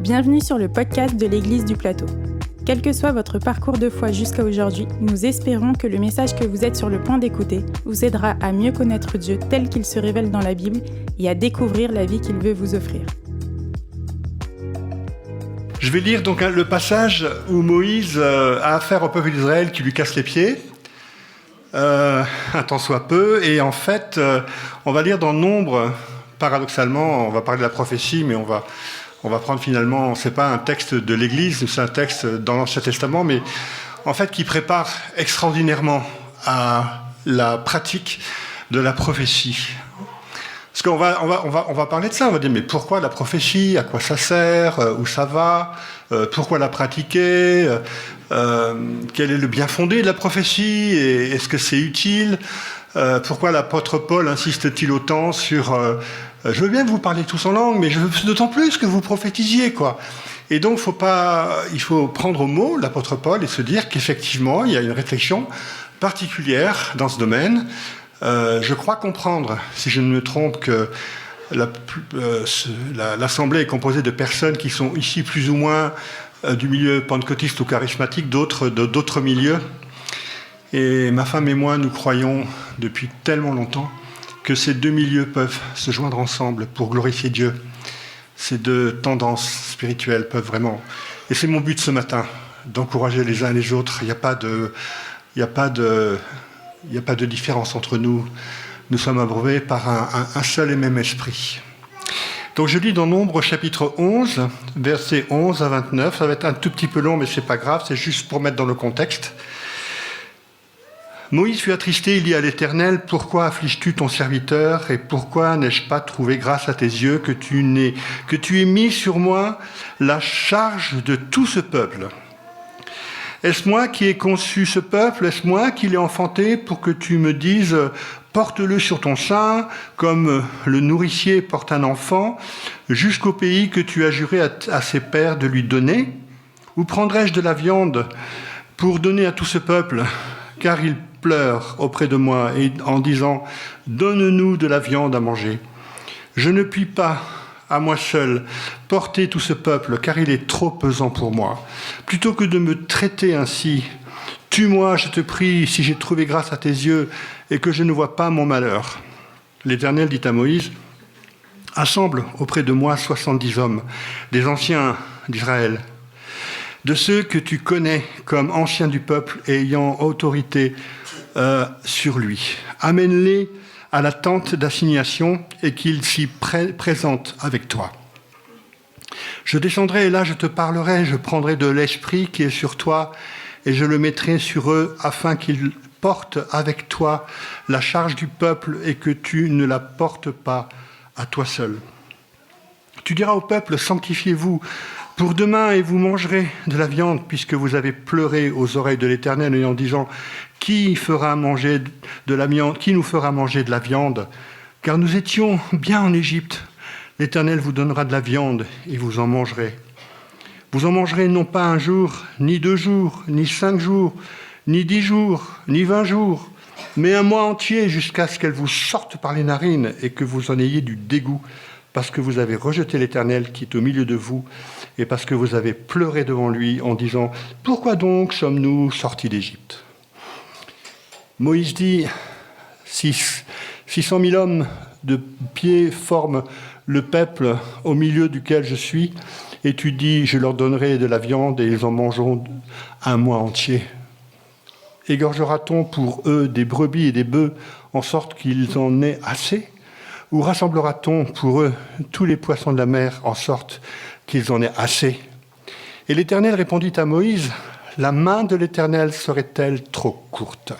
Bienvenue sur le podcast de l'Église du Plateau. Quel que soit votre parcours de foi jusqu'à aujourd'hui, nous espérons que le message que vous êtes sur le point d'écouter vous aidera à mieux connaître Dieu tel qu'il se révèle dans la Bible et à découvrir la vie qu'il veut vous offrir. Je vais lire donc le passage où Moïse a affaire au peuple d'Israël qui lui casse les pieds, un tant soit peu, et en fait, on va lire dans Nombre, paradoxalement, on va parler de la prophétie, mais on va prendre finalement, c'est pas un texte de l'Église, c'est un texte dans l'Ancien Testament, mais en fait qui prépare extraordinairement à la pratique de la prophétie. Parce qu'on va parler de ça, on va dire, mais pourquoi la prophétie, à quoi ça sert, où ça va, pourquoi la pratiquer, quel est le bien fondé de la prophétie, et est-ce que c'est utile, pourquoi l'apôtre Paul insiste-t-il autant sur je veux bien que vous parlez tous en langue, mais je veux d'autant plus que vous prophétisiez, quoi. Et donc, il faut prendre au mot l'apôtre Paul et se dire qu'effectivement, il y a une réflexion particulière dans ce domaine. Je crois comprendre, si je ne me trompe, que l'Assemblée est composée de personnes qui sont ici plus ou moins du milieu pentecôtiste ou charismatique, d'autres milieux. Et ma femme et moi, nous croyons depuis tellement longtemps que ces deux milieux peuvent se joindre ensemble pour glorifier Dieu. Ces deux tendances spirituelles peuvent vraiment... Et c'est mon but ce matin, d'encourager les uns et les autres. Il n'y a pas de différence entre nous. Nous sommes abreuvés par un seul et même esprit. Donc je lis dans Nombre chapitre 11, versets 11 à 29. Ça va être un tout petit peu long, mais ce n'est pas grave, c'est juste pour mettre dans le contexte. Moïse fut attristé, il dit à l'Éternel, « Pourquoi affliges-tu ton serviteur, et pourquoi n'ai-je pas trouvé grâce à tes yeux que tu aies mis sur moi la charge de tout ce peuple ? Est-ce moi qui ai conçu ce peuple ? Est-ce moi qui l'ai enfanté pour que tu me dises « Porte-le sur ton sein, comme le nourricier porte un enfant, jusqu'au pays que tu as juré à ses pères de lui donner ? Ou prendrai-je de la viande pour donner à tout ce peuple ? Car il pleure auprès de moi et en disant « Donne-nous de la viande à manger ». Je ne puis pas, à moi seul, porter tout ce peuple, car il est trop pesant pour moi. Plutôt que de me traiter ainsi, tue-moi, je te prie, si j'ai trouvé grâce à tes yeux et que je ne vois pas mon malheur. L'Éternel dit à Moïse, « Assemble auprès de moi 70 hommes, des anciens d'Israël, de ceux que tu connais comme anciens du peuple et ayant autorité sur lui. Amène-les à la tente d'assignation et qu'ils s'y présentent avec toi. Je descendrai et là je te parlerai, je prendrai de l'esprit qui est sur toi et je le mettrai sur eux afin qu'ils portent avec toi la charge du peuple et que tu ne la portes pas à toi seul. Tu diras au peuple, sanctifiez-vous pour demain et vous mangerez de la viande puisque vous avez pleuré aux oreilles de l'Éternel en disant qui nous fera manger de la viande, car nous étions bien en Égypte. L'Éternel vous donnera de la viande et vous en mangerez. Vous en mangerez non pas un jour, ni 2 jours, ni 5 jours, ni 10 jours, ni 20 jours, mais un mois entier jusqu'à ce qu'elle vous sorte par les narines et que vous en ayez du dégoût, parce que vous avez rejeté l'Éternel qui est au milieu de vous et parce que vous avez pleuré devant lui en disant « Pourquoi donc sommes-nous sortis d'Égypte ?» Moïse dit « 600 000 hommes de pied forment le peuple au milieu duquel je suis, et tu dis « Je leur donnerai de la viande et ils en mangeront un mois entier. » Égorgera-t-on pour eux des brebis et des bœufs en sorte qu'ils en aient assez ? Ou rassemblera-t-on pour eux tous les poissons de la mer en sorte qu'ils en aient assez ? Et l'Éternel répondit à Moïse, « La main de l'Éternel serait-elle trop courte ?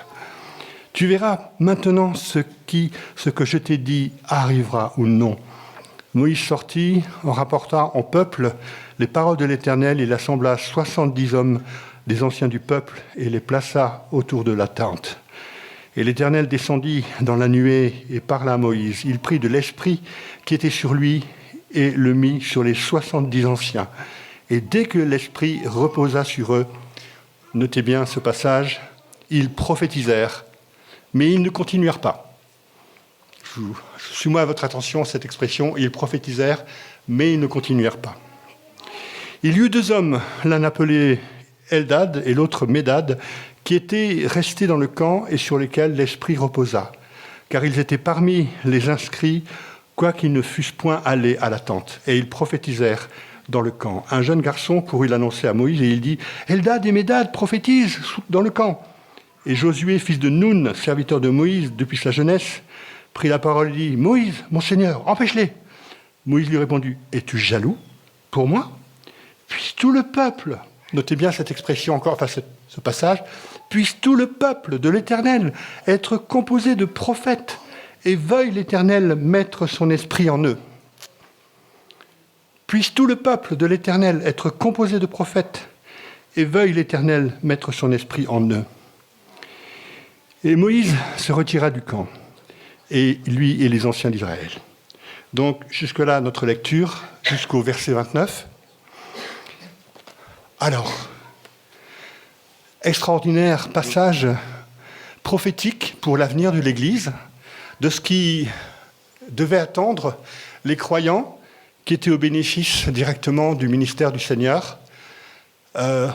Tu verras maintenant ce que je t'ai dit arrivera ou non. » Moïse sortit, en rapporta au peuple les paroles de l'Éternel. Il assembla 70 hommes des anciens du peuple et les plaça autour de la tente. Et l'Éternel descendit dans la nuée et parla à Moïse. Il prit de l'esprit qui était sur lui et le mit sur les 70 anciens. Et dès que l'esprit reposa sur eux, notez bien ce passage, ils prophétisèrent, mais ils ne continuèrent pas. Je soumets à votre attention cette expression, ils prophétisèrent, mais ils ne continuèrent pas. Il y eut 2 hommes, l'un appelé Eldad et l'autre Médad, qui étaient restés dans le camp et sur lesquels l'Esprit reposa, car ils étaient parmi les inscrits, quoiqu'ils ne fussent point allés à la tente. Et ils prophétisèrent dans le camp. Un jeune garçon courut l'annoncer à Moïse et il dit « Eldad et Médad prophétisent dans le camp ». Et Josué, fils de Nun, serviteur de Moïse depuis sa jeunesse, prit la parole et dit « Moïse, mon Seigneur, empêche-les ». Moïse lui répondit « Es-tu jaloux pour moi ? Puisse tout le peuple, notez bien cette expression encore, enfin ce passage, puisse tout le peuple de l'Éternel être composé de prophètes et veuille l'Éternel mettre son esprit en eux. Puisse tout le peuple de l'Éternel être composé de prophètes et veuille l'Éternel mettre son esprit en eux. Et Moïse se retira du camp, et lui et les anciens d'Israël. Donc jusque-là, notre lecture, jusqu'au verset 29. Alors, extraordinaire passage prophétique pour l'avenir de l'Église, de ce qui devait attendre les croyants qui étaient au bénéfice directement du ministère du Seigneur,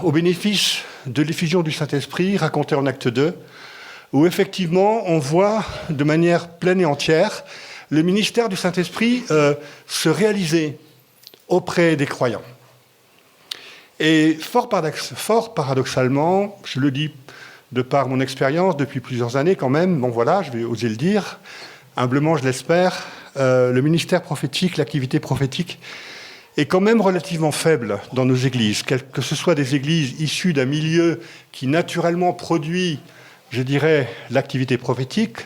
au bénéfice de l'effusion du Saint-Esprit racontée en Acte 2, où effectivement on voit de manière pleine et entière le ministère du Saint-Esprit se réaliser auprès des croyants. Et fort paradoxalement, je le dis de par mon expérience depuis plusieurs années quand même, bon voilà, je vais oser le dire, humblement je l'espère, le ministère prophétique, l'activité prophétique est quand même relativement faible dans nos églises, que ce soit des églises issues d'un milieu qui naturellement produit, je dirais, l'activité prophétique,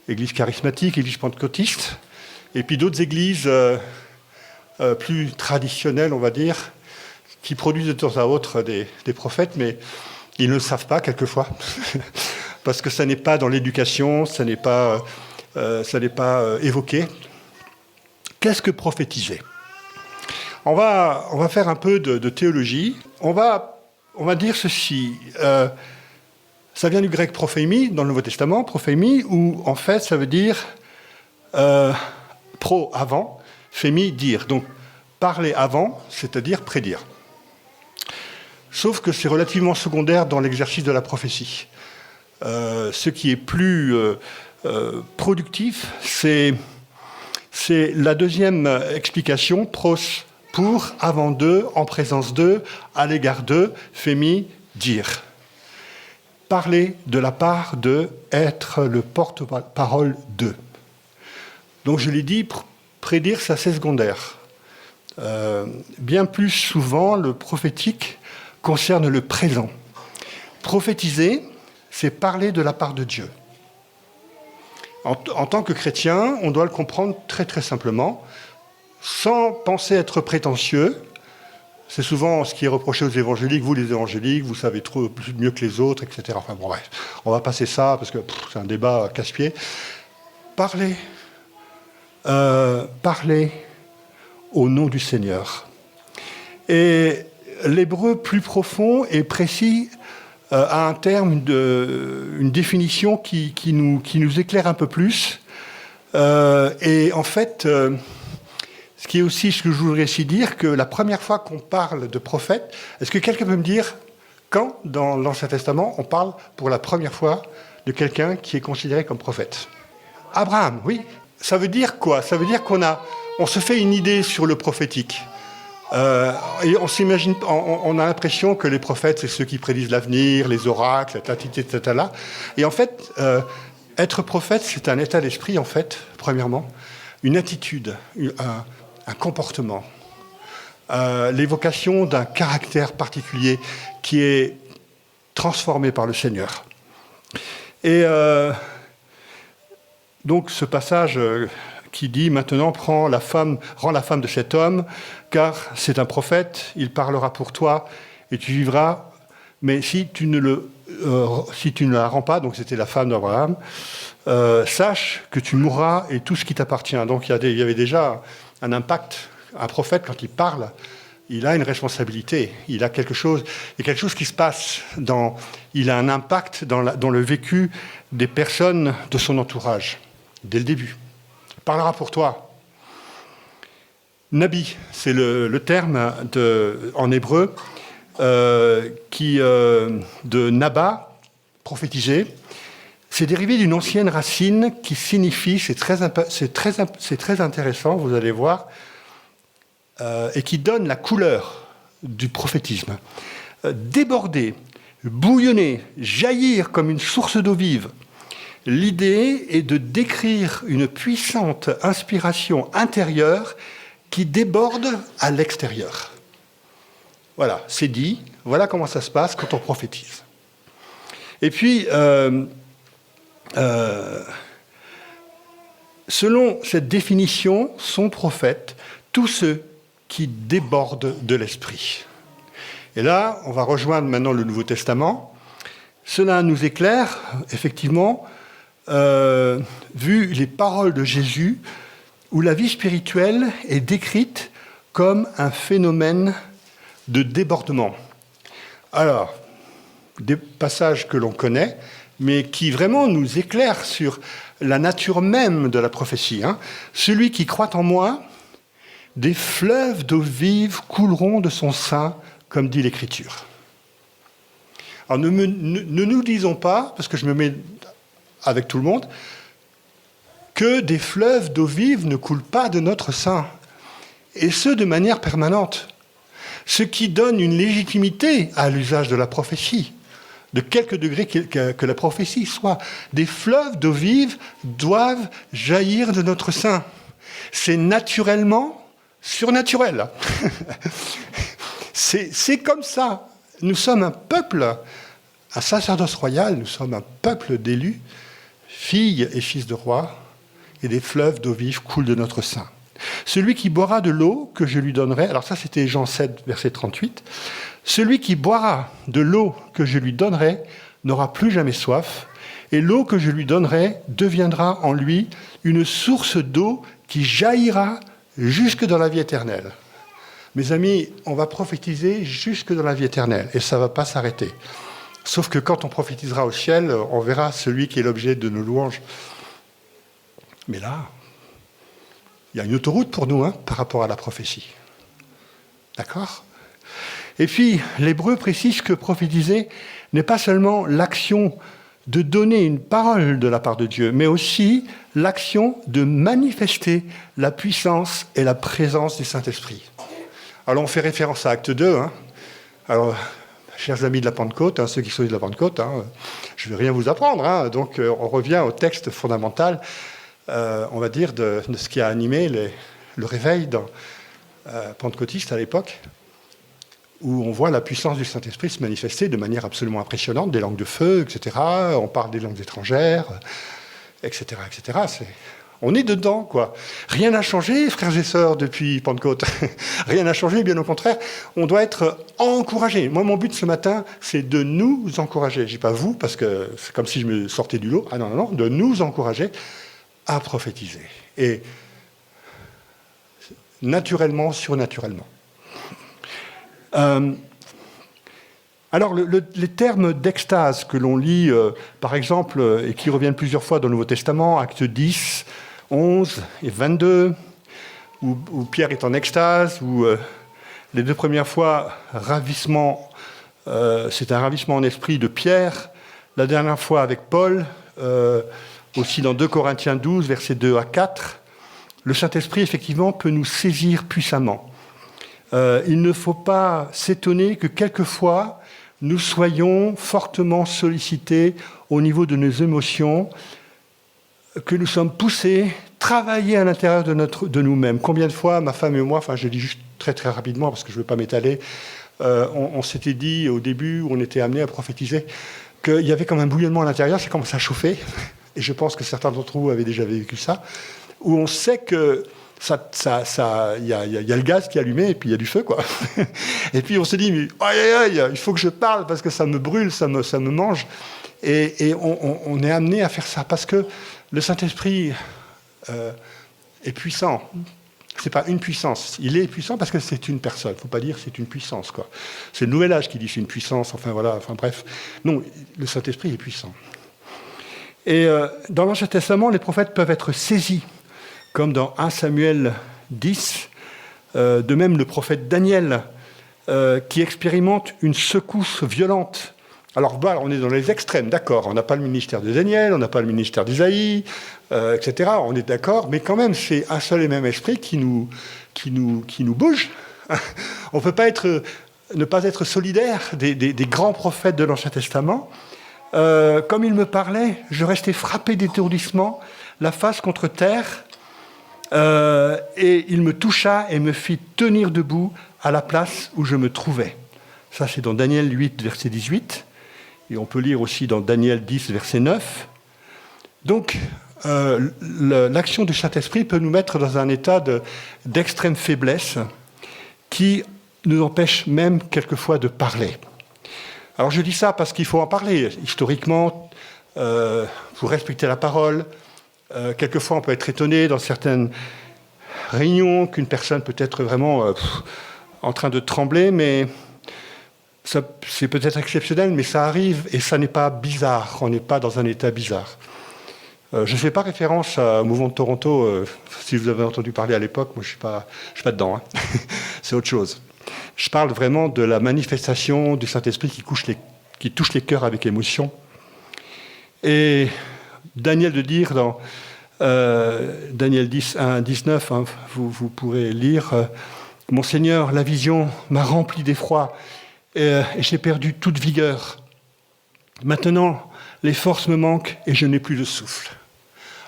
église charismatique, église pentecôtiste, et puis d'autres églises plus traditionnelles, on va dire, qui produisent de temps à autre des prophètes, mais ils ne le savent pas quelquefois, parce que ça n'est pas dans l'éducation, ça n'est pas évoqué. Qu'est-ce que prophétiser ? On va faire un peu de théologie. On va dire ceci. Ça vient du grec prophémie, dans le Nouveau Testament, prophémie, où en fait ça veut dire pro, avant, phémie, dire. Donc parler avant, c'est-à-dire prédire. Sauf que c'est relativement secondaire dans l'exercice de la prophétie. Ce qui est plus productif, c'est la deuxième explication, pros, pour, avant d'eux, en présence d'eux, à l'égard d'eux, phémie, dire. Parler de la part d'eux, être le porte-parole d'eux. Donc je l'ai dit, prédire, c'est assez secondaire. Bien plus souvent, le prophétique concerne le présent. Prophétiser, c'est parler de la part de Dieu. En tant que chrétien, on doit le comprendre très très simplement, sans penser être prétentieux. C'est souvent ce qui est reproché aux évangéliques. Vous, les évangéliques, vous savez trop mieux que les autres, etc. Enfin bon, bref, on va passer ça parce que c'est un débat casse-pied. Parlez au nom du Seigneur. Et l'hébreu plus profond et précis a un terme, une définition qui nous éclaire un peu plus. Et en fait, ce qui est aussi ce que je voudrais ici dire, que la première fois qu'on parle de prophète, est-ce que quelqu'un peut me dire quand, dans l'Ancien Testament, on parle pour la première fois de quelqu'un qui est considéré comme prophète ? Abraham, oui. Ça veut dire quoi ? Ça veut dire on se fait une idée sur le prophétique. Et on s'imagine, on a l'impression que les prophètes, c'est ceux qui prédisent l'avenir, les oracles, etc. Et en fait, être prophète, c'est un état d'esprit, en fait, premièrement, une attitude, un comportement, l'évocation d'un caractère particulier qui est transformé par le Seigneur. Et donc ce passage qui dit maintenant rends la femme de cet homme, car c'est un prophète, il parlera pour toi et tu vivras. Mais si tu ne la rends pas, donc c'était la femme d'Abraham, sache que tu mourras et tout ce qui t'appartient. Donc il y avait déjà un impact. Un prophète, quand il parle, il a une responsabilité. Il a quelque chose qui se passe. Il a un impact dans le vécu des personnes de son entourage, dès le début. Il parlera pour toi. Nabi, c'est le terme en hébreu de Naba, prophétiser. C'est dérivé d'une ancienne racine qui signifie, c'est très intéressant, vous allez voir, et qui donne la couleur du prophétisme. Déborder, bouillonner, jaillir comme une source d'eau vive. L'idée est de décrire une puissante inspiration intérieure qui déborde à l'extérieur. Voilà, c'est dit, voilà comment ça se passe quand on prophétise. Et puis, selon cette définition, sont prophètes tous ceux qui débordent de l'esprit. Et là, on va rejoindre maintenant le Nouveau Testament. Cela nous éclaire, effectivement, vu les paroles de Jésus, où la vie spirituelle est décrite comme un phénomène de débordement. Alors, des passages que l'on connaît, mais qui vraiment nous éclairent sur la nature même de la prophétie. Celui qui croit en moi, des fleuves d'eau vive couleront de son sein, comme dit l'Écriture. Alors ne nous disons pas, parce que je me mets avec tout le monde, que des fleuves d'eau vive ne coulent pas de notre sein, et ce de manière permanente, ce qui donne une légitimité à l'usage de la prophétie, de quelque degré que la prophétie soit. Des fleuves d'eau vive doivent jaillir de notre sein. C'est naturellement surnaturel. C'est comme ça. Nous sommes un peuple, un sacerdoce royal, nous sommes un peuple d'élus, filles et fils de rois, et des fleuves d'eau vive coulent de notre sein. Celui qui boira de l'eau que je lui donnerai, alors ça c'était Jean 7, verset 38, celui qui boira de l'eau que je lui donnerai n'aura plus jamais soif, et l'eau que je lui donnerai deviendra en lui une source d'eau qui jaillira jusque dans la vie éternelle. Mes amis, on va prophétiser jusque dans la vie éternelle, et ça ne va pas s'arrêter. Sauf que quand on prophétisera au ciel, on verra celui qui est l'objet de nos louanges. Mais là, il y a une autoroute pour nous par rapport à la prophétie. D'accord ? Et puis, l'Hébreu précise que prophétiser n'est pas seulement l'action de donner une parole de la part de Dieu, mais aussi l'action de manifester la puissance et la présence du Saint-Esprit. Alors, on fait référence à Acte 2. Alors, chers amis de la Pentecôte, ceux qui sont de la Pentecôte, je ne vais rien vous apprendre. Donc, on revient au texte fondamental, on va dire, de ce qui a animé le réveil pentecôtiste à l'époque, où on voit la puissance du Saint-Esprit se manifester de manière absolument impressionnante, des langues de feu, etc. On parle des langues étrangères, etc., etc. On est dedans, quoi. Rien n'a changé, frères et sœurs, depuis Pentecôte. Rien n'a changé, bien au contraire. On doit être encouragés. Moi, mon but ce matin, c'est de nous encourager. Je dis pas vous, parce que c'est comme si je me sortais du lot. Ah non, non, non, de nous encourager à prophétiser. Et naturellement, surnaturellement. Alors, les termes d'extase que l'on lit, par exemple, et qui reviennent plusieurs fois dans le Nouveau Testament, Actes 10, 11 et 22, où Pierre est en extase, où les deux premières fois, ravissement, c'est un ravissement en esprit de Pierre, la dernière fois avec Paul, aussi dans 2 Corinthiens 12, versets 2 à 4, le Saint-Esprit, effectivement, peut nous saisir puissamment. Il ne faut pas s'étonner que quelquefois, nous soyons fortement sollicités au niveau de nos émotions, que nous sommes poussés, travailler à l'intérieur de nous-mêmes. Combien de fois, ma femme et moi, je dis juste très très rapidement parce que je ne veux pas m'étaler, on s'était dit au début, où on était amené à prophétiser, qu'il y avait comme un bouillonnement à l'intérieur, ça commençait à chauffer, et je pense que certains d'entre vous avaient déjà vécu ça, où on sait que il y a le gaz qui est allumé et puis il y a du feu, quoi. Et puis on se dit, mais aïe, aïe, aïe, il faut que je parle parce que ça me brûle, ça me mange. Et on est amené à faire ça parce que le Saint-Esprit est puissant. C'est pas une puissance. Il est puissant parce que c'est une personne. Il ne faut pas dire c'est une puissance, quoi. C'est le Nouvel Âge qui dit c'est une puissance. Bref. Non, le Saint-Esprit est puissant. Et dans l'Ancien Testament, les prophètes peuvent être saisis. Comme dans 1 Samuel 10, De même, le prophète Daniel, qui expérimente une secousse violente. Alors, on est dans les extrêmes, d'accord. On n'a pas le ministère de Daniel, on n'a pas le ministère d'Isaïe, etc. On est d'accord, mais quand même, c'est un seul et même esprit qui nous bouge. On ne peut pas ne pas être solidaire des grands prophètes de l'Ancien Testament. Comme il me parlait, je restais frappé d'étourdissement, la face contre terre, et il me toucha et me fit tenir debout à la place où je me trouvais. Ça, c'est dans Daniel 8, verset 18, et on peut lire aussi dans Daniel 10, verset 9. Donc, l'action du Saint-Esprit peut nous mettre dans un état d'extrême faiblesse qui nous empêche même quelquefois de parler. Alors je dis ça parce qu'il faut en parler. Historiquement, pour respecter la parole, quelquefois on peut être étonné dans certaines réunions qu'une personne peut être vraiment en train de trembler, mais ça, c'est peut-être exceptionnel, mais ça arrive et ça n'est pas bizarre. On n'est pas dans un état bizarre. Je ne fais pas référence au mouvement de Toronto, si vous avez entendu parler à l'époque, moi je ne suis pas dedans, hein. C'est autre chose. Je parle vraiment de la manifestation du Saint-Esprit qui touche les cœurs avec émotion. Et Daniel de dire dans Daniel 10, 1, 19, hein, vous pourrez lire « Mon Seigneur, la vision m'a rempli d'effroi et j'ai perdu toute vigueur. Maintenant, les forces me manquent et je n'ai plus de souffle. »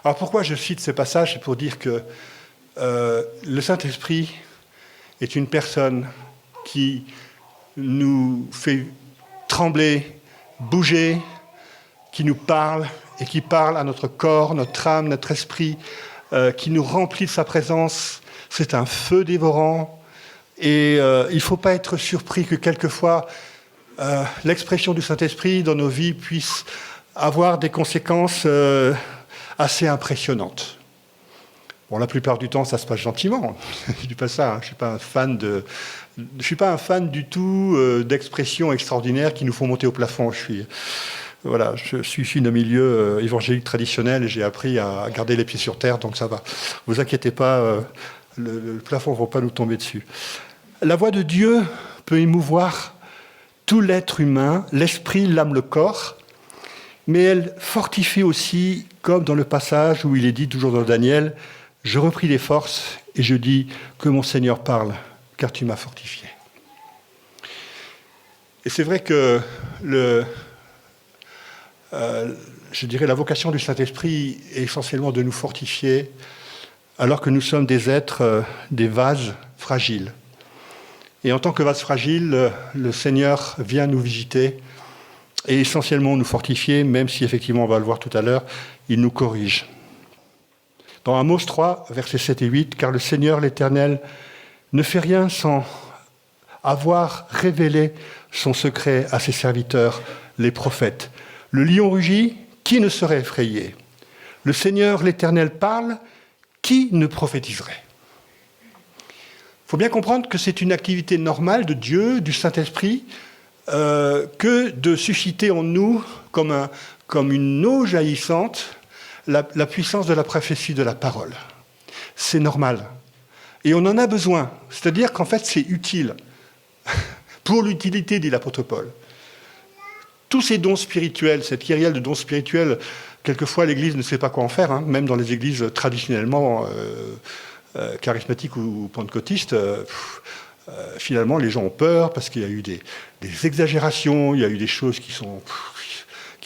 Alors pourquoi je cite ce passage? C'est pour dire que le Saint-Esprit est une personne qui nous fait trembler, bouger, qui nous parle et qui parle à notre corps, notre âme, notre esprit, qui nous remplit de sa présence. C'est un feu dévorant et il ne faut pas être surpris que quelquefois l'expression du Saint-Esprit dans nos vies puisse avoir des conséquences assez impressionnantes. Bon, la plupart du temps, ça se passe gentiment. Je dis pas ça. Hein. Je suis pas un fan du tout d'expressions extraordinaires qui nous font monter au plafond. Je suis issu d'un milieu évangélique traditionnel et j'ai appris à garder les pieds sur terre, donc ça va. Vous inquiétez pas, le plafond ne va pas nous tomber dessus. La voix de Dieu peut émouvoir tout l'être humain, l'esprit, l'âme, le corps, mais elle fortifie aussi, comme dans le passage où il est dit, toujours dans Daniel, « Je repris des forces et je dis que mon Seigneur parle, car tu m'as fortifié. » Et c'est vrai que je dirais la vocation du Saint-Esprit est essentiellement de nous fortifier, alors que nous sommes des êtres, des vases fragiles. Et en tant que vase fragile, le Seigneur vient nous visiter et essentiellement nous fortifier, même si effectivement, on va le voir tout à l'heure, il nous corrige. Dans Amos 3, versets 7 et 8, « Car le Seigneur l'Éternel ne fait rien sans avoir révélé son secret à ses serviteurs, les prophètes. Le lion rugit, qui ne serait effrayé? Le Seigneur l'Éternel parle, qui ne prophétiserait ?» Il faut bien comprendre que c'est une activité normale de Dieu, du Saint-Esprit, que de susciter en nous, comme une eau jaillissante, la puissance de la prophétie de la parole. C'est normal. Et on en a besoin. C'est-à-dire qu'en fait, c'est utile. Pour l'utilité, dit l'apôtre Paul. Tous ces dons spirituels, cette kyrielle de dons spirituels, quelquefois l'Église ne sait pas quoi en faire, hein, même dans les églises traditionnellement charismatiques ou pentecôtistes. Finalement, les gens ont peur parce qu'il y a eu des exagérations, il y a eu des choses qui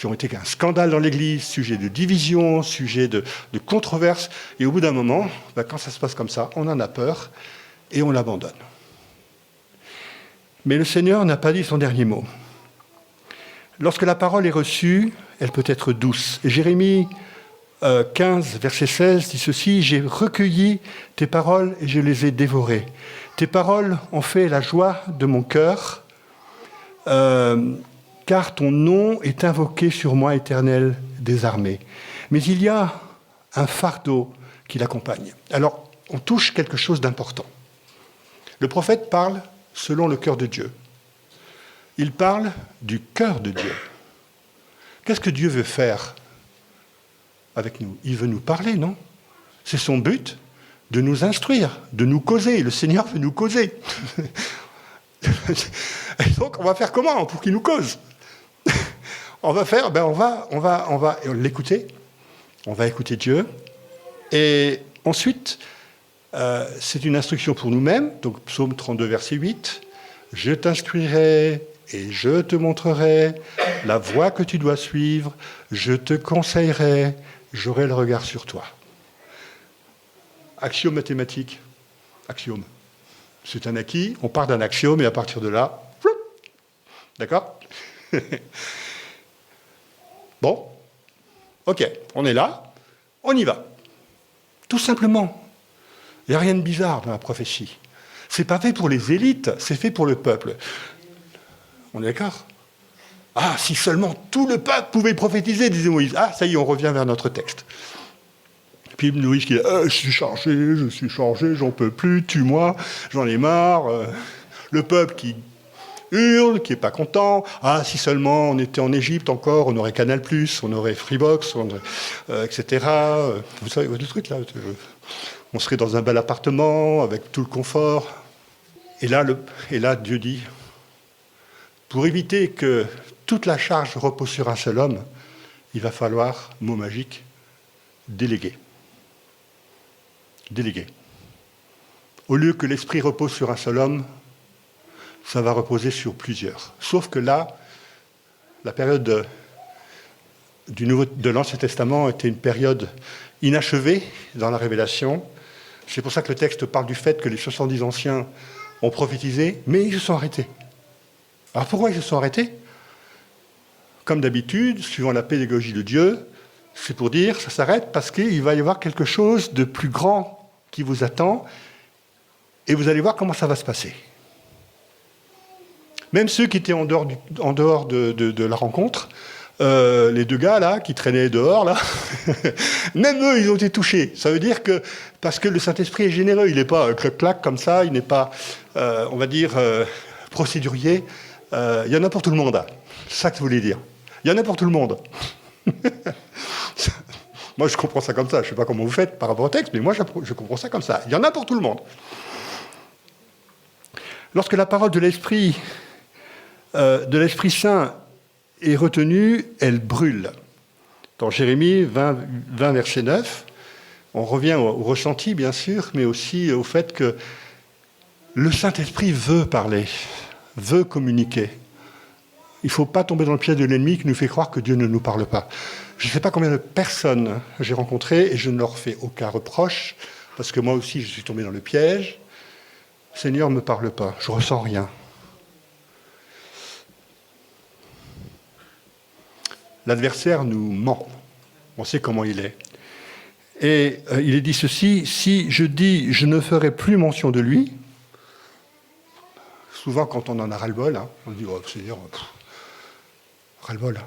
ont été un scandale dans l'Église, sujet de division, sujet de controverse. Et au bout d'un moment, quand ça se passe comme ça, on en a peur et on l'abandonne. Mais le Seigneur n'a pas dit son dernier mot. Lorsque la parole est reçue, elle peut être douce. Et Jérémie 15, verset 16 dit ceci, « J'ai recueilli tes paroles et je les ai dévorées. Tes paroles ont fait la joie de mon cœur, car ton nom est invoqué sur moi, Éternel des armées. » Mais il y a un fardeau qui l'accompagne. Alors, on touche quelque chose d'important. Le prophète parle selon le cœur de Dieu. Il parle du cœur de Dieu. Qu'est-ce que Dieu veut faire avec nous? Il veut nous parler, non? C'est son but. de nous instruire, de nous causer. Le Seigneur veut nous causer. Et donc, on va faire comment pour qu'il nous cause? On va faire, on va l'écouter. On va écouter Dieu. Et ensuite, c'est une instruction pour nous-mêmes. Donc, psaume 32, verset 8. Je t'instruirai et je te montrerai la voie que tu dois suivre. Je te conseillerai, j'aurai le regard sur toi. Axiome mathématique. Axiome. C'est un acquis, on part d'un axiome et à partir de là, d'accord? Bon, ok, on est là, on y va. Tout simplement. Il n'y a rien de bizarre dans la prophétie. C'est pas fait pour les élites, c'est fait pour le peuple. On est d'accord? Ah, si seulement tout le peuple pouvait prophétiser, disait Moïse. Ah, ça y est, on revient vers notre texte. Puis Moïse qui dit je suis chargé, j'en peux plus, tue-moi, j'en ai marre. Le peuple qui hurle, qui n'est pas content. Ah, si seulement on était en Égypte encore, on aurait Canal+, on aurait Freebox, etc. Vous savez, le truc là, on serait dans un bel appartement avec tout le confort. Et là, Dieu dit, pour éviter que toute la charge repose sur un seul homme, il va falloir, mot magique, déléguer. Déléguer. Au lieu que l'esprit repose sur un seul homme, ça va reposer sur plusieurs. Sauf que là, la période de l'Ancien Testament était une période inachevée dans la révélation. C'est pour ça que le texte parle du fait que les 70 anciens ont prophétisé, mais ils se sont arrêtés. Alors pourquoi ils se sont arrêtés? Comme d'habitude, suivant la pédagogie de Dieu, c'est pour dire, ça s'arrête parce qu'il va y avoir quelque chose de plus grand qui vous attend, et vous allez voir comment ça va se passer. Même ceux qui étaient en dehors de la rencontre, les deux gars là, qui traînaient dehors, là, même eux, ils ont été touchés. Ça veut dire que, parce que le Saint-Esprit est généreux, il n'est pas clac-clac comme ça, il n'est pas, on va dire, procédurier. Il y en a pour tout le monde. C'est ça que je voulais dire. Il y en a pour tout le monde. Moi, je comprends ça comme ça. Je ne sais pas comment vous faites par rapport au texte, mais moi, je comprends ça comme ça. Il y en a pour tout le monde. Lorsque la parole de l'Esprit Saint est retenue, elle brûle. Dans Jérémie 20 verset 9, on revient au ressenti, bien sûr, mais aussi au fait que le Saint-Esprit veut parler, veut communiquer. Il ne faut pas tomber dans le piège de l'ennemi qui nous fait croire que Dieu ne nous parle pas. Je ne sais pas combien de personnes j'ai rencontrées et je ne leur fais aucun reproche, parce que moi aussi je suis tombé dans le piège. Le Seigneur ne me parle pas, je ne ressens rien. L'adversaire nous ment, on sait comment il est. Et il est dit ceci, si je dis je ne ferai plus mention de lui, souvent quand on en a ras-le-bol, on dit oh, Seigneur, ras-le-bol.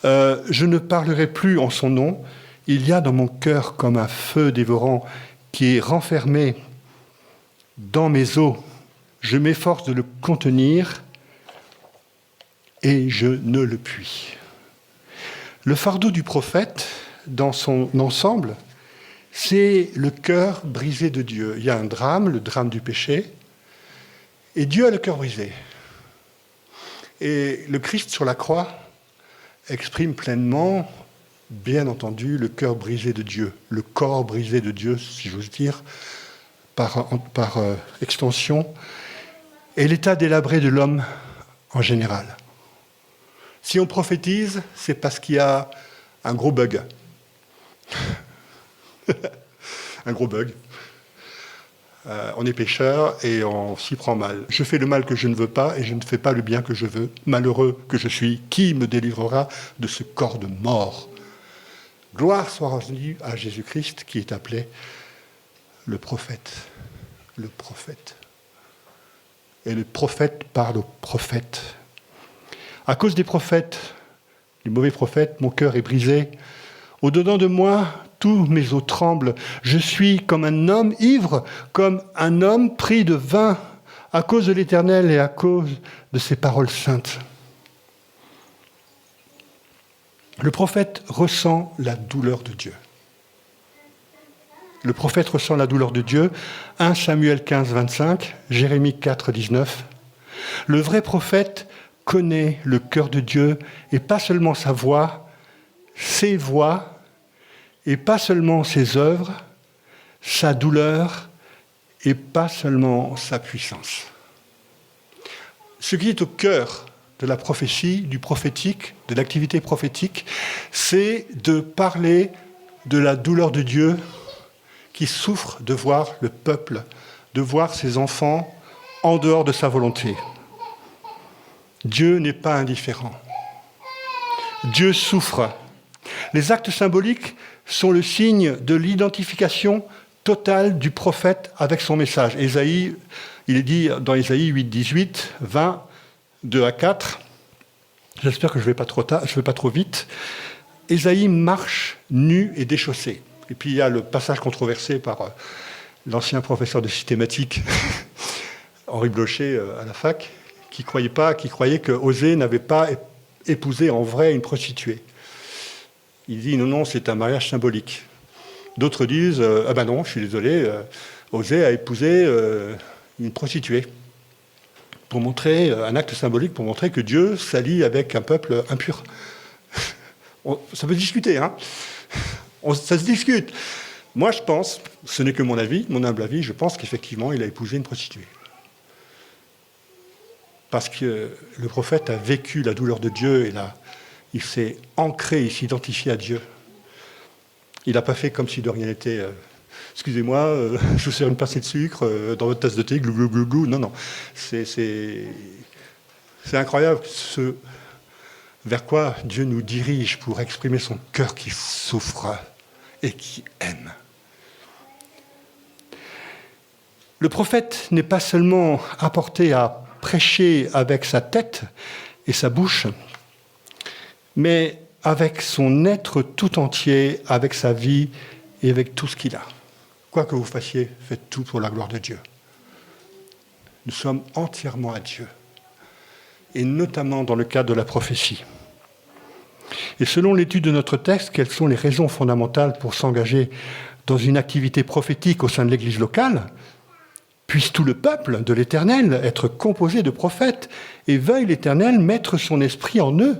Je ne parlerai plus en son nom. Il y a dans mon cœur comme un feu dévorant qui est renfermé dans mes os. Je m'efforce de le contenir et je ne le puis. Le fardeau du prophète, dans son ensemble, c'est le cœur brisé de Dieu. Il y a un drame, le drame du péché, et Dieu a le cœur brisé. Et le Christ sur la croix exprime pleinement, bien entendu, le cœur brisé de Dieu, le corps brisé de Dieu, si j'ose dire, par extension, et l'état délabré de l'homme en général. Si on prophétise, c'est parce qu'il y a un gros bug. Un gros bug. On est pécheur et on s'y prend mal. Je fais le mal que je ne veux pas et je ne fais pas le bien que je veux. Malheureux que je suis, qui me délivrera de ce corps de mort? Gloire soit rendue à Jésus-Christ qui est appelé le prophète. Le prophète. Et le prophète parle aux prophètes. À cause des prophètes, les mauvais prophètes, mon cœur est brisé. Au-dedans de moi, tous mes os tremblent. Je suis comme un homme ivre, comme un homme pris de vin, à cause de l'Éternel et à cause de ses paroles saintes. Le prophète ressent la douleur de Dieu. Le prophète ressent la douleur de Dieu. 1 Samuel 15, 25, Jérémie 4, 19. Le vrai prophète connaît le cœur de Dieu et pas seulement sa voix, ses voix, et pas seulement ses œuvres, sa douleur, et pas seulement sa puissance. Ce qui est au cœur de la prophétie, du prophétique, de l'activité prophétique, c'est de parler de la douleur de Dieu qui souffre de voir le peuple, de voir ses enfants en dehors de sa volonté. Dieu n'est pas indifférent. Dieu souffre. Les actes symboliques sont le signe de l'identification totale du prophète avec son message. Ésaïe, il est dit dans Ésaïe 8, 18, 20, 2 à 4. J'espère que je ne vais pas trop vite. Ésaïe marche nu et déchaussé. Et puis il y a le passage controversé par l'ancien professeur de systématique, Henri Blocher, à la fac, qui croyait que Osée n'avait pas épousé en vrai une prostituée. Il dit non, c'est un mariage symbolique. D'autres disent ah ben non, je suis désolé, Osée a épousé une prostituée pour montrer un acte symbolique, pour montrer que Dieu s'allie avec un peuple impur. Ça peut se discuter, hein. Ça se discute. Moi, je pense, ce n'est que mon avis, mon humble avis, je pense qu'effectivement, il a épousé une prostituée. Parce que le prophète a vécu la douleur de Dieu et il s'est ancré, il s'est identifié à Dieu. Il n'a pas fait comme si de rien n'était. Excusez-moi, je vous sers une pincée de sucre dans votre tasse de thé, glou, glou, glou, glou. Non. C'est incroyable ce vers quoi Dieu nous dirige pour exprimer son cœur qui souffre et qui aime. Le prophète n'est pas seulement apporté à prêcher avec sa tête et sa bouche, mais avec son être tout entier, avec sa vie et avec tout ce qu'il a. Quoi que vous fassiez, faites tout pour la gloire de Dieu. Nous sommes entièrement à Dieu, et notamment dans le cadre de la prophétie. Et selon l'étude de notre texte, quelles sont les raisons fondamentales pour s'engager dans une activité prophétique au sein de l'Église locale ? Puisse tout le peuple de l'Éternel être composé de prophètes, et veuille l'Éternel mettre son esprit en eux.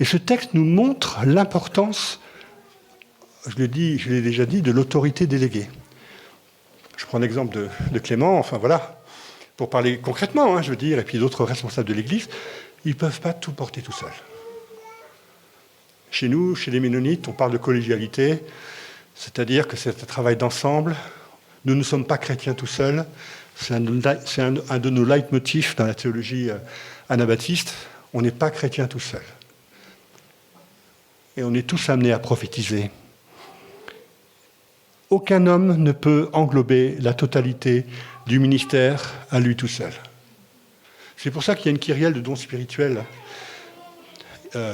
Et ce texte nous montre l'importance, je l'ai déjà dit, de l'autorité déléguée. Je prends l'exemple de Clément, enfin voilà, pour parler concrètement, je veux dire, et puis d'autres responsables de l'Église, ils ne peuvent pas tout porter tout seuls. Chez nous, chez les Ménonites, on parle de collégialité, c'est-à-dire que c'est un travail d'ensemble. Nous ne sommes pas chrétiens tout seuls. C'est un de nos leitmotifs dans la théologie anabaptiste. On n'est pas chrétiens tout seuls. Et on est tous amenés à prophétiser. Aucun homme ne peut englober la totalité du ministère à lui tout seul. C'est pour ça qu'il y a une kyrielle de dons spirituels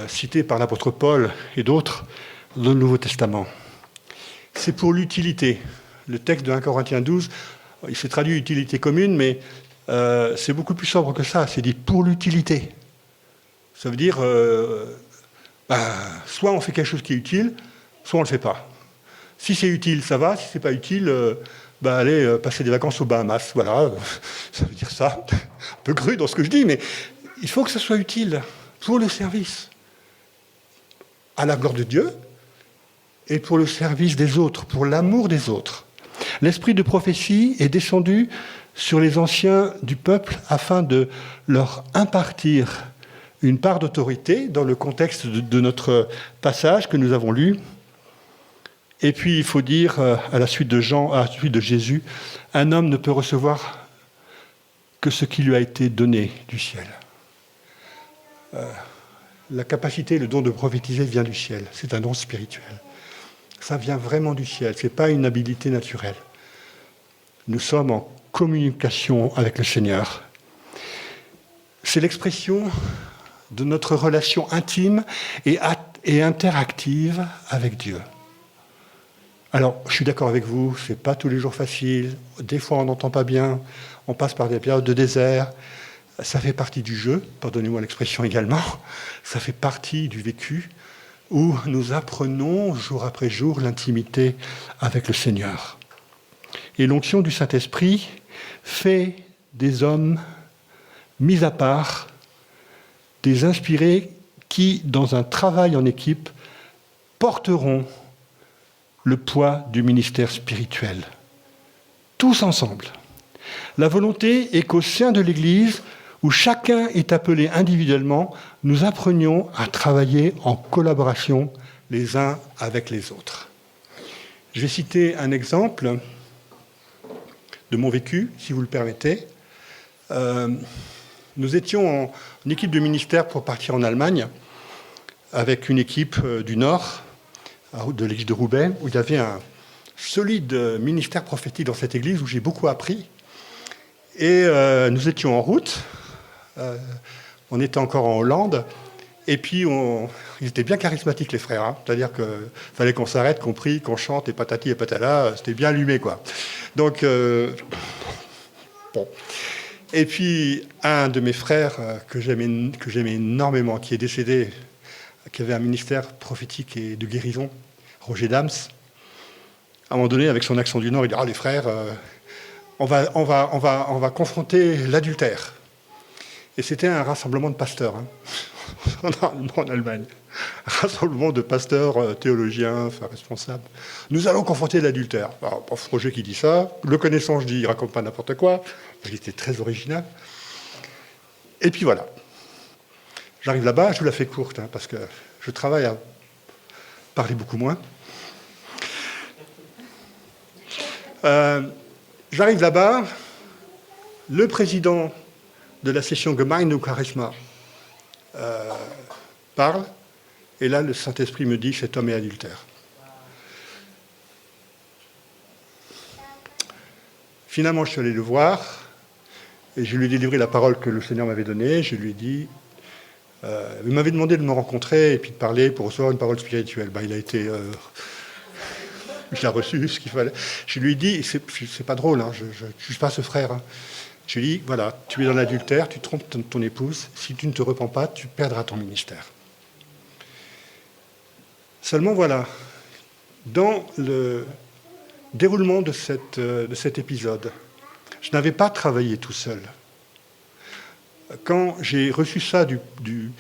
citée par l'apôtre Paul et d'autres dans le Nouveau Testament. C'est pour l'utilité. Le texte de 1 Corinthiens 12, il s'est traduit utilité commune, mais c'est beaucoup plus sobre que ça. C'est dit pour l'utilité. Ça veut dire, soit on fait quelque chose qui est utile, soit on ne le fait pas. Si c'est utile, ça va. Si c'est pas utile, allez passer des vacances aux Bahamas. Voilà, ça veut dire ça. Un peu cru dans ce que je dis, mais il faut que ça soit utile pour le service à la gloire de Dieu et pour le service des autres, pour l'amour des autres. L'esprit de prophétie est descendu sur les anciens du peuple afin de leur impartir une part d'autorité dans le contexte de notre passage que nous avons lu. Et puis, il faut dire, à la suite de Jésus, un homme ne peut recevoir que ce qui lui a été donné du ciel. La capacité, le don de prophétiser vient du ciel. C'est un don spirituel. Ça vient vraiment du ciel. Ce n'est pas une habilité naturelle. Nous sommes en communication avec le Seigneur. C'est l'expression de notre relation intime et interactive avec Dieu. Alors, je suis d'accord avec vous, ce n'est pas tous les jours facile. Des fois, on n'entend pas bien. On passe par des périodes de désert. Ça fait partie du jeu, pardonnez-moi l'expression également. Ça fait partie du vécu. où nous apprenons jour après jour l'intimité avec le Seigneur. Et l'onction du Saint-Esprit fait des hommes mis à part, des inspirés qui, dans un travail en équipe, porteront le poids du ministère spirituel. Tous ensemble. La volonté est qu'au sein de l'Église, où chacun est appelé individuellement, nous apprenions à travailler en collaboration les uns avec les autres. Je vais citer un exemple de mon vécu, si vous le permettez. Nous étions en équipe de ministère pour partir en Allemagne, avec une équipe du Nord, de l'église de Roubaix, où il y avait un solide ministère prophétique dans cette église, où j'ai beaucoup appris. Et nous étions en route, on était encore en Hollande, et puis ils étaient bien charismatiques les frères, hein. C'est-à-dire qu'il fallait qu'on s'arrête, qu'on prie, qu'on chante, et patati et patala, c'était bien allumé, quoi. Donc, bon. Et puis, un de mes frères que j'aimais énormément, qui est décédé, qui avait un ministère prophétique et de guérison, Roger Dams, à un moment donné, avec son accent du Nord, il dit « Ah, les frères, on va confronter l'adultère. » Et c'était un rassemblement de pasteurs, hein, en Allemagne. Un rassemblement de pasteurs, théologiens, enfin, responsables. Nous allons confronter l'adultère. Alors, Roger qui dit ça, le connaissant, je dis, il raconte pas n'importe quoi. Il était très original. Et puis voilà. J'arrive là-bas, je vous la fais courte, hein, parce que je travaille à parler beaucoup moins. J'arrive là-bas, le président de la session Gemeinde und Charisma parle, et là, le Saint-Esprit me dit, cet homme est adultère. Finalement, je suis allé le voir, et je lui ai délivré la parole que le Seigneur m'avait donnée. Je lui ai dit, il m'avait demandé de me rencontrer et puis de parler pour recevoir une parole spirituelle. Ben, il a été... je l'ai reçu, ce qu'il fallait. Je lui ai dit, c'est pas drôle, hein, je ne juge pas ce frère. Hein. Je lui ai dit, voilà, tu es dans l'adultère, tu trompes ton épouse, si tu ne te repens pas, tu perdras ton ministère. Seulement, voilà, dans le déroulement de cet épisode, je n'avais pas travaillé tout seul. Quand j'ai reçu ça du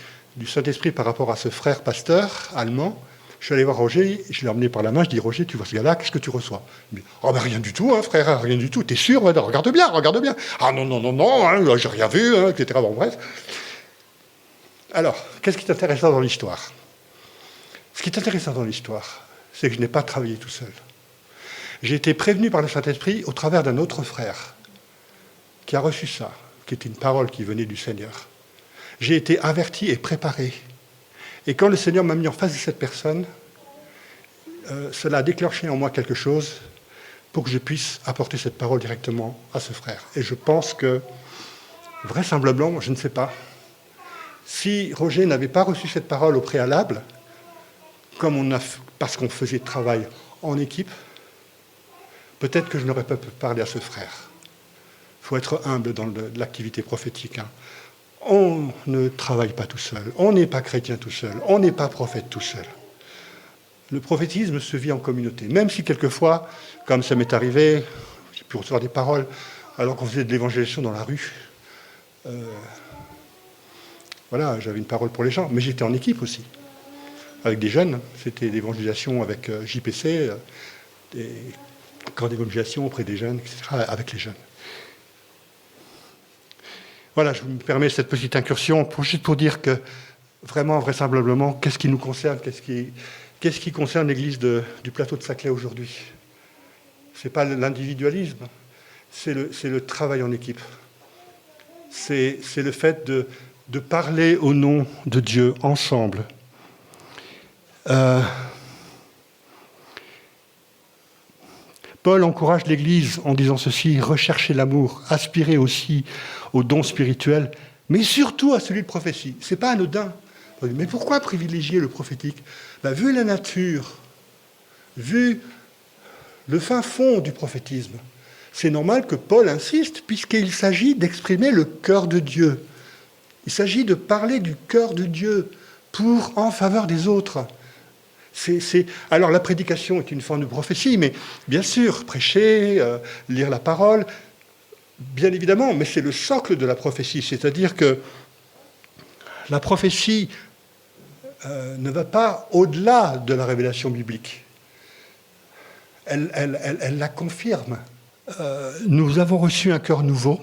Saint-Esprit par rapport à ce frère pasteur allemand, je suis allé voir Roger, je l'ai emmené par la main, je dis « Roger, tu vois ce gars-là, qu'est-ce que tu reçois ?» Il me dit « Oh ben rien du tout, hein, frère, rien du tout, t'es sûr? Regarde bien. » « Ah non, hein, j'ai rien vu, hein, etc. » Bon, bref. Alors, qu'est-ce qui est intéressant dans l'histoire? Ce qui est intéressant dans l'histoire, c'est que je n'ai pas travaillé tout seul. J'ai été prévenu par le Saint-Esprit au travers d'un autre frère qui a reçu ça, qui était une parole qui venait du Seigneur. J'ai été averti et préparé. Et quand le Seigneur m'a mis en face de cette personne, cela a déclenché en moi quelque chose pour que je puisse apporter cette parole directement à ce frère. Et je pense que, vraisemblablement, je ne sais pas, si Roger n'avait pas reçu cette parole au préalable, parce qu'on faisait le travail en équipe, peut-être que je n'aurais pas pu parler à ce frère. Il faut être humble dans l'activité prophétique. Hein. On ne travaille pas tout seul, on n'est pas chrétien tout seul, on n'est pas prophète tout seul. Le prophétisme se vit en communauté, même si quelquefois, comme ça m'est arrivé, j'ai pu recevoir des paroles alors qu'on faisait de l'évangélisation dans la rue. Voilà, j'avais une parole pour les gens, mais j'étais en équipe aussi, avec des jeunes. C'était l'évangélisation avec JPC, des camps d'évangélisation auprès des jeunes, etc., avec les jeunes. Voilà, je me permets cette petite incursion juste pour dire que, vraiment, vraisemblablement, qu'est-ce qui nous concerne, qu'est-ce qui concerne l'Église du plateau de Saclay aujourd'hui? Ce n'est pas l'individualisme, c'est le travail en équipe. C'est le fait de parler au nom de Dieu ensemble. Paul encourage l'Église en disant ceci, recherchez l'amour, aspirez aussi aux dons spirituels, mais surtout à celui de prophétie. Ce n'est pas anodin. Mais pourquoi privilégier le prophétique? Vu la nature, vu le fin fond du prophétisme, c'est normal que Paul insiste, puisqu'il s'agit d'exprimer le cœur de Dieu. Il s'agit de parler du cœur de Dieu en faveur des autres. Alors la prédication est une forme de prophétie, mais bien sûr, prêcher, lire la parole, bien évidemment, mais c'est le socle de la prophétie, c'est-à-dire que la prophétie ne va pas au-delà de la révélation biblique. Elle la confirme. Nous avons reçu un cœur nouveau,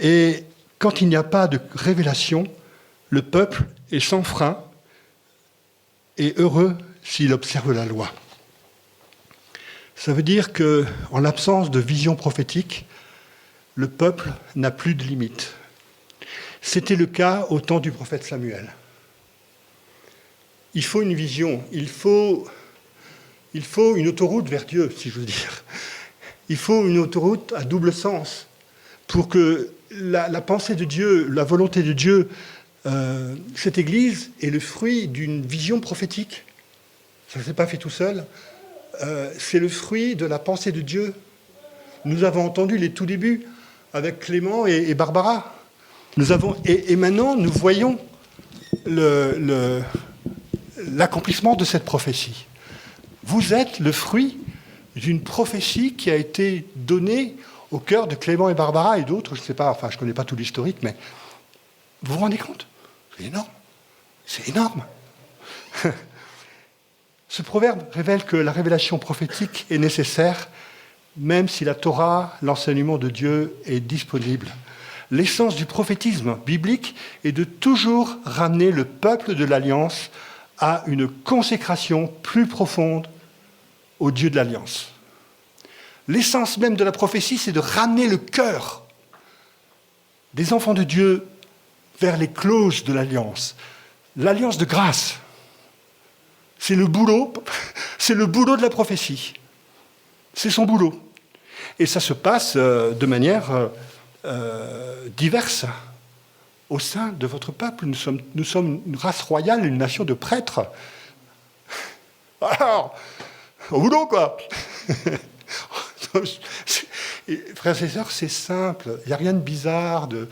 et quand il n'y a pas de révélation, le peuple est sans frein et heureux s'il observe la loi. Ça veut dire qu'en l'absence de vision prophétique, le peuple n'a plus de limites. C'était le cas au temps du prophète Samuel. Il faut une vision, il faut une autoroute vers Dieu, si je veux dire. Il faut une autoroute à double sens pour que la pensée de Dieu, la volonté de Dieu, cette Église est le fruit d'une vision prophétique. Ça ne s'est pas fait tout seul. C'est le fruit de la pensée de Dieu. Nous avons entendu les tout débuts avec Clément et Barbara. Et maintenant, nous voyons l'accomplissement de cette prophétie. Vous êtes le fruit d'une prophétie qui a été donnée au cœur de Clément et Barbara et d'autres, je ne sais pas, enfin je ne connais pas tout l'historique, mais vous vous rendez compte ? C'est énorme. C'est énorme. Ce proverbe révèle que la révélation prophétique est nécessaire, même si la Torah, l'enseignement de Dieu, est disponible. L'essence du prophétisme biblique est de toujours ramener le peuple de l'Alliance à une consécration plus profonde au Dieu de l'Alliance. L'essence même de la prophétie, c'est de ramener le cœur des enfants de Dieu vers les clauses de l'Alliance. L'Alliance de grâce, c'est le boulot de la prophétie. C'est son boulot. Et ça se passe de manière diverse au sein de votre peuple. Nous sommes une race royale, une nation de prêtres. Alors, au boulot, quoi. Frères et sœurs, c'est simple. Il n'y a rien de bizarre, de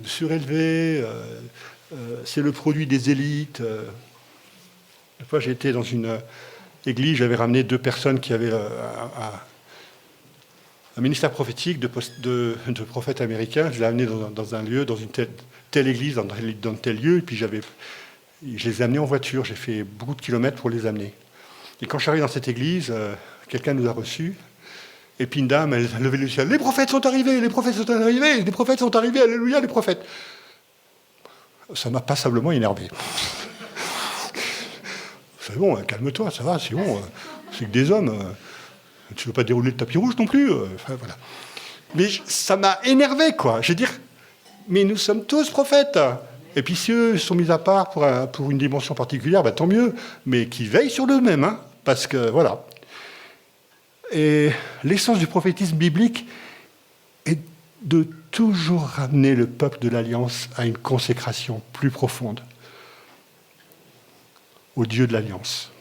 surélevé. C'est le produit des élites. Une fois, j'étais dans une église, j'avais ramené 2 personnes qui avaient un ministère prophétique de prophète américain. Je l'ai amené dans un lieu, dans une telle église, dans tel lieu, et puis je les ai amenés en voiture. J'ai fait beaucoup de kilomètres pour les amener. Et quand je suis arrivé dans cette église, quelqu'un nous a reçus, et puis une dame, elle a levé le ciel. Les prophètes sont arrivés, les prophètes sont arrivés, les prophètes sont arrivés, alléluia, les prophètes. Ça m'a passablement énervé. C'est bon, calme-toi, ça va, c'est bon, c'est que des hommes. Tu ne veux pas dérouler le tapis rouge non plus, enfin, voilà. Mais ça m'a énervé, quoi. Je veux dire, mais nous sommes tous prophètes. Et puis si eux sont mis à part pour une dimension particulière, tant mieux, mais qu'ils veillent sur eux-mêmes, hein, parce que, voilà. Et l'essence du prophétisme biblique est de toujours ramener le peuple de l'Alliance à une consécration plus profonde au Dieu de l'Alliance.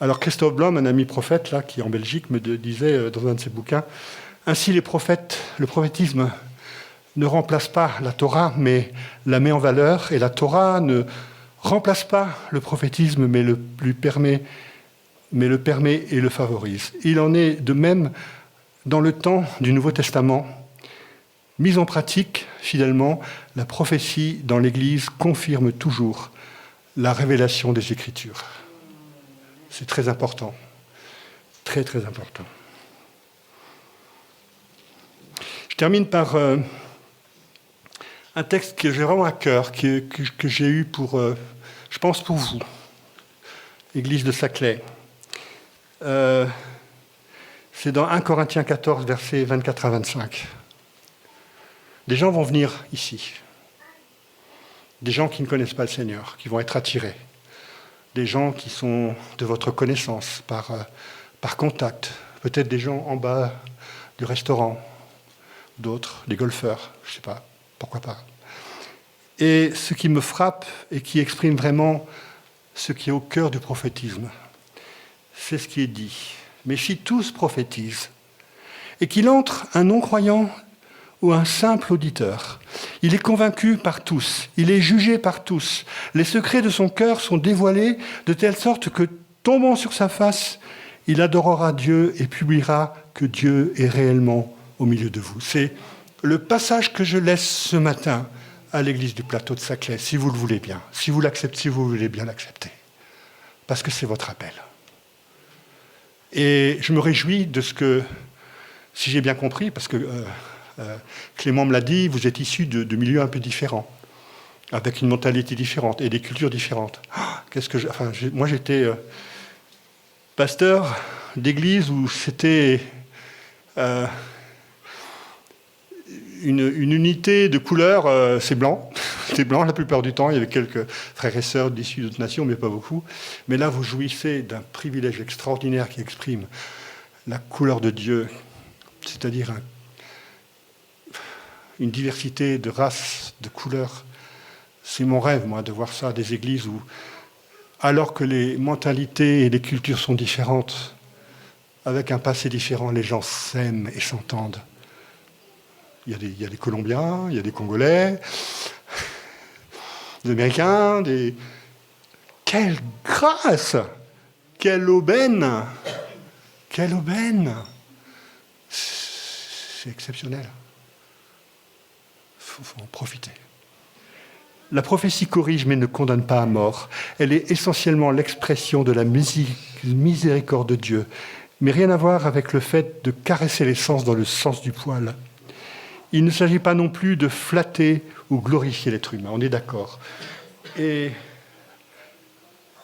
Alors Christophe Blom, un ami prophète là, qui est en Belgique, me disait dans un de ses bouquins, « Ainsi le prophétisme ne remplace pas la Torah, mais la met en valeur, et la Torah ne remplace pas le prophétisme, mais le permet et le favorise. Il en est de même dans le temps du Nouveau Testament. Mise en pratique, fidèlement, la prophétie dans l'Église confirme toujours la révélation des Écritures. » C'est très important. Très, très important. Je termine par un texte que j'ai vraiment à cœur, que j'ai eu je pense pour vous, Église de Saclay. C'est dans 1 Corinthiens 14, versets 24 à 25. Des gens vont venir ici. Des gens qui ne connaissent pas le Seigneur, qui vont être attirés. Des gens qui sont de votre connaissance, par contact. Peut-être des gens en bas du restaurant, d'autres, des golfeurs, je ne sais pas, pourquoi pas. Et ce qui me frappe et qui exprime vraiment ce qui est au cœur du prophétisme, c'est ce qui est dit. Mais si tous prophétisent, et qu'il entre un non-croyant ou un simple auditeur, Il est convaincu par tous, il est jugé par tous. Les secrets de son cœur sont dévoilés de telle sorte que, tombant sur sa face, il adorera Dieu et publiera que Dieu est réellement au milieu de vous. C'est le passage que je laisse ce matin à l'église du plateau de Saclay, si vous le voulez bien, si vous l'acceptez, si vous voulez bien l'accepter. Parce que c'est votre appel. Et je me réjouis de ce que, si j'ai bien compris, parce que Clément me l'a dit, vous êtes issus de milieux un peu différents, avec une mentalité différente et des cultures différentes. Moi, j'étais pasteur d'église où c'était une unité de couleur, c'est blanc. C'est blanc la plupart du temps. Il y avait quelques frères et sœurs issus d'autres nations, mais pas beaucoup. Mais là, vous jouissez d'un privilège extraordinaire qui exprime la couleur de Dieu, c'est-à-dire une diversité de races, de couleurs. C'est mon rêve, moi, de voir ça, des églises où, alors que les mentalités et les cultures sont différentes, avec un passé différent, les gens s'aiment et s'entendent. Il y a des Colombiens, il y a des Congolais, des Américains, des... Quelle grâce! Quelle aubaine! Quelle aubaine! C'est exceptionnel. Il faut en profiter. La prophétie corrige mais ne condamne pas à mort. Elle est essentiellement l'expression de la miséricorde de Dieu, mais rien à voir avec le fait de caresser les sens dans le sens du poil. Il ne s'agit pas non plus de flatter ou glorifier l'être humain, on est d'accord. Et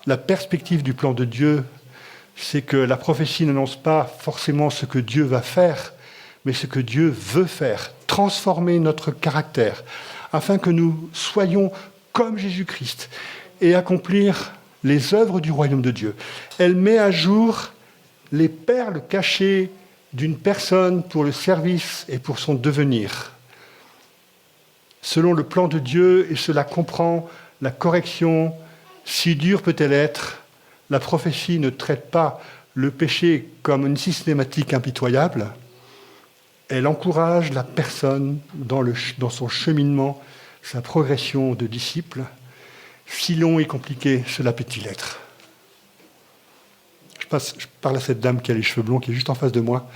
la perspective du plan de Dieu, c'est que la prophétie n'annonce pas forcément ce que Dieu va faire, mais ce que Dieu veut faire, transformer notre caractère, afin que nous soyons comme Jésus-Christ et accomplir les œuvres du royaume de Dieu. Elle met à jour les perles cachées d'une personne pour le service et pour son devenir. Selon le plan de Dieu, et cela comprend la correction, si dure peut-elle être, la prophétie ne traite pas le péché comme une systématique impitoyable. Elle encourage la personne dans son cheminement, sa progression de disciple. Si long et compliqué cela peut-il être? Je parle à cette dame qui a les cheveux blonds, qui est juste en face de moi.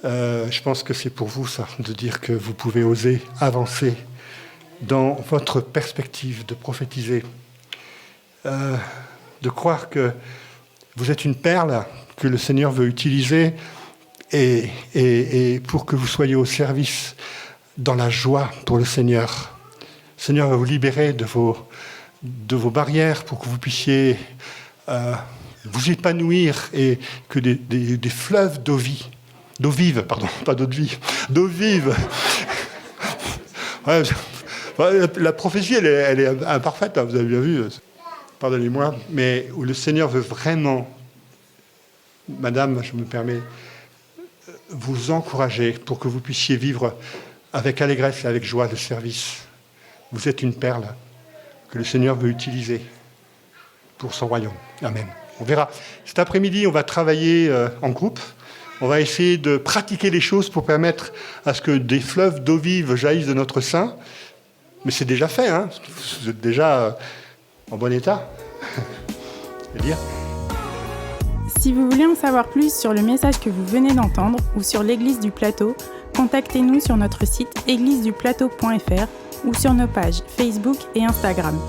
Je pense que c'est pour vous, ça, de dire que vous pouvez oser avancer dans votre perspective de prophétiser. De croire que vous êtes une perle que le Seigneur veut utiliser et pour que vous soyez au service dans la joie pour le Seigneur. Le Seigneur va vous libérer de vos barrières pour que vous puissiez vous épanouir et que des fleuves d'eau vive, pas d'eau de vie, d'eau vive. Ouais, la prophétie, elle est imparfaite, hein, vous avez bien vu, pardonnez-moi, mais où le Seigneur veut vraiment, madame, je me permets, vous encourager pour que vous puissiez vivre avec allégresse et avec joie le service. Vous êtes une perle que le Seigneur veut utiliser pour son royaume. Amen. On verra. Cet après-midi, on va travailler en groupe. On va essayer de pratiquer les choses pour permettre à ce que des fleuves d'eau vive jaillissent de notre sein. Mais c'est déjà fait, hein. Vous êtes déjà en bon état. Je veux dire. Si vous voulez en savoir plus sur le message que vous venez d'entendre ou sur l'Église du Plateau, contactez-nous sur notre site égliseduplateau.fr ou sur nos pages Facebook et Instagram.